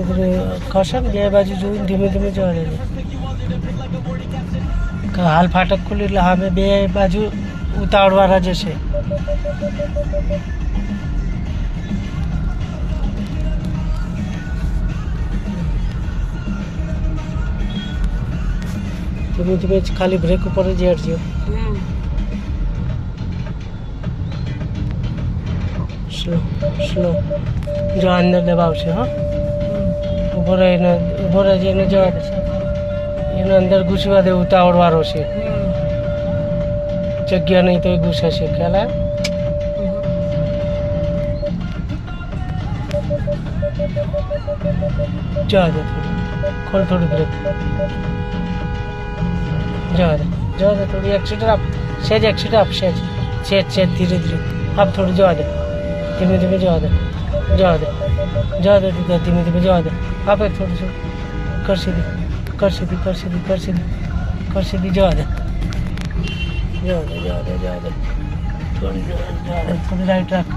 ધીરે ધીરે ખસે ને બે બાજુ જોઈને ધીમે ધીમે જવા દેજે. હાલ ફાટક ખુલ્યું એટલે સામે બે બાજુ ઉતાવળવાળા જશે. ધીમે ધીમે ખાલી બ્રેક ઉપર જ હેડજો. સ્લો સ્લો જો અંદર દબાવશે. હા ઊભો રહીને એને જવા દેશે. એને અંદર ઘૂસવા દે. ઉતાવળવાળો છે, જગ્યા નહીં તો એ ઘૂસાશે. ખ્યાલ આવે? જવા દે થોડું. ખોલ થોડું બ્રેક. જવા દે થોડી એક્સિટર આપ. સેજ એક્સિટર આપ. સેજ ધીરે ધીરે આપ. થોડું જવા દે. ધીમે ધીમે જવા દે. ધીમે ધીમે જવા દે. આપે થોડું શું કર સીધી જવા દે. થોડી રાઈટ રાખ.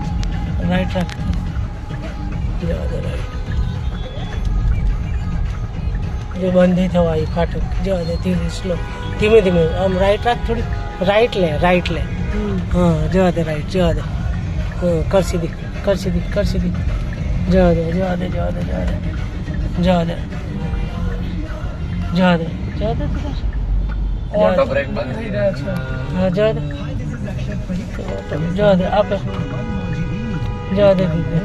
જવા દે રાઈટ. જો બંધ નહીં થવા આવી ફાટક. જવા દે ધીરે સ્લો. ધીમે ધીમે આમ રાઈટ રાખ. થોડી રાઈટ લે. હા જવા દે રાઈટ. જવા દે. કર સીધી. જવા દે. ઓટો બ્રેક બંધ થઈ રહ્યા છે. હા જવા દે આપે. જવા દે દીધે.